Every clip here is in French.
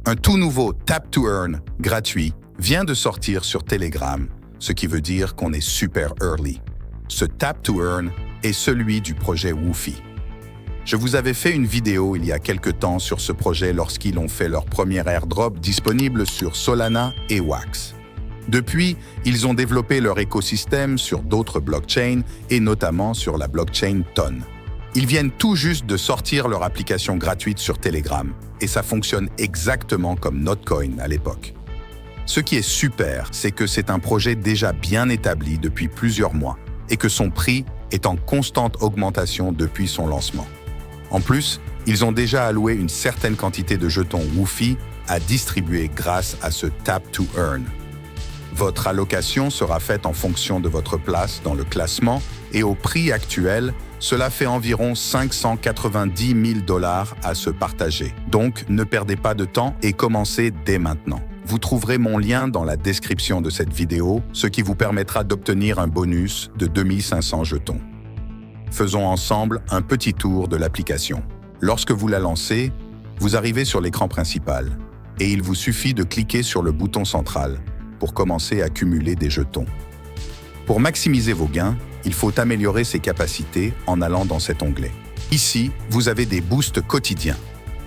Un tout nouveau Tap to Earn gratuit vient de sortir sur Telegram, ce qui veut dire qu'on est super early. Ce Tap to Earn est celui du projet Woofy. Je vous avais fait une vidéo il y a quelques temps sur ce projet lorsqu'ils ont fait leur premier airdrop disponible sur Solana et Wax. Depuis, ils ont développé leur écosystème sur d'autres blockchains et notamment sur la blockchain Ton. Ils viennent tout juste de sortir leur application gratuite sur Telegram et ça fonctionne exactement comme Notcoin à l'époque. Ce qui est super, c'est que c'est un projet déjà bien établi depuis plusieurs mois et que son prix est en constante augmentation depuis son lancement. En plus, ils ont déjà alloué une certaine quantité de jetons Woofy à distribuer grâce à ce Tap to Earn. Votre allocation sera faite en fonction de votre place dans le classement et au prix actuel, cela fait environ 590 000 $ à se partager. Donc, ne perdez pas de temps et commencez dès maintenant. Vous trouverez mon lien dans la description de cette vidéo, ce qui vous permettra d'obtenir un bonus de 2500 jetons. Faisons ensemble un petit tour de l'application. Lorsque vous la lancez, vous arrivez sur l'écran principal et il vous suffit de cliquer sur le bouton central pour commencer à cumuler des jetons. Pour maximiser vos gains, il faut améliorer ses capacités en allant dans cet onglet. Ici, vous avez des boosts quotidiens.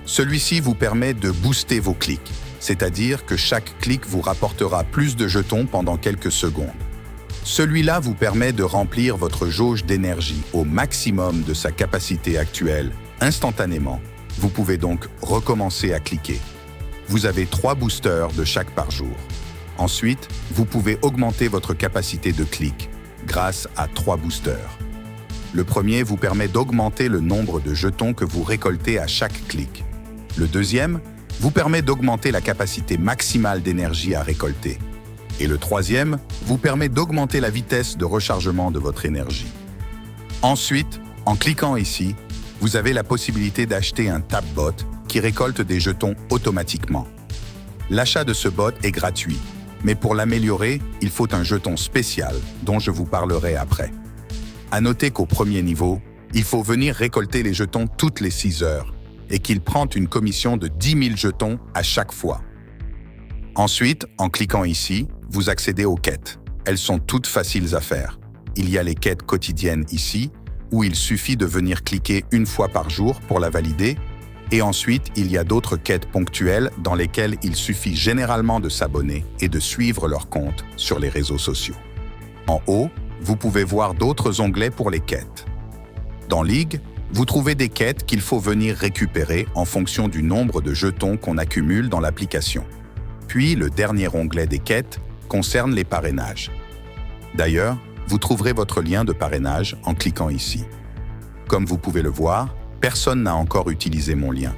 Celui-ci vous permet de booster vos clics, c'est-à-dire que chaque clic vous rapportera plus de jetons pendant quelques secondes. Celui-là vous permet de remplir votre jauge d'énergie au maximum de sa capacité actuelle, instantanément. Vous pouvez donc recommencer à cliquer. Vous avez 3 boosters de chaque par jour. Ensuite, vous pouvez augmenter votre capacité de clic grâce à 3 boosters. Le premier vous permet d'augmenter le nombre de jetons que vous récoltez à chaque clic. Le deuxième vous permet d'augmenter la capacité maximale d'énergie à récolter. Et le troisième vous permet d'augmenter la vitesse de rechargement de votre énergie. Ensuite, en cliquant ici, vous avez la possibilité d'acheter un Tapbot qui récolte des jetons automatiquement. L'achat de ce bot est gratuit, mais pour l'améliorer, il faut un jeton spécial dont je vous parlerai après. À noter qu'au premier niveau, il faut venir récolter les jetons toutes les 6 heures et qu'il prend une commission de 10 000 jetons à chaque fois. Ensuite, en cliquant ici, vous accédez aux quêtes. Elles sont toutes faciles à faire. Il y a les quêtes quotidiennes ici, où il suffit de venir cliquer une fois par jour pour la valider, et ensuite, il y a d'autres quêtes ponctuelles dans lesquelles il suffit généralement de s'abonner et de suivre leur compte sur les réseaux sociaux. En haut, vous pouvez voir d'autres onglets pour les quêtes. Dans Ligue, vous trouvez des quêtes qu'il faut venir récupérer en fonction du nombre de jetons qu'on accumule dans l'application. Puis, le dernier onglet des quêtes concerne les parrainages. D'ailleurs, vous trouverez votre lien de parrainage en cliquant ici. Comme vous pouvez le voir, personne n'a encore utilisé mon lien.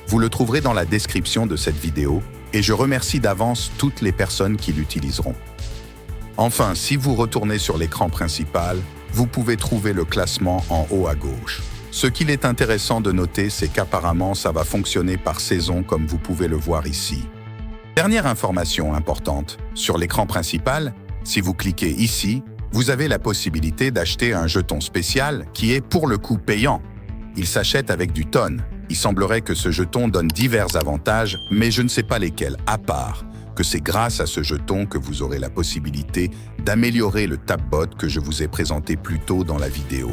Vous le trouverez dans la description de cette vidéo et je remercie d'avance toutes les personnes qui l'utiliseront. Enfin, si vous retournez sur l'écran principal, vous pouvez trouver le classement en haut à gauche. Ce qu'il est intéressant de noter, c'est qu'apparemment ça va fonctionner par saison comme vous pouvez le voir ici. Dernière information importante, sur l'écran principal, si vous cliquez ici, vous avez la possibilité d'acheter un jeton spécial qui est pour le coup payant. Il s'achète avec du Ton. Il semblerait que ce jeton donne divers avantages, mais je ne sais pas lesquels, à part que c'est grâce à ce jeton que vous aurez la possibilité d'améliorer le Tapbot que je vous ai présenté plus tôt dans la vidéo.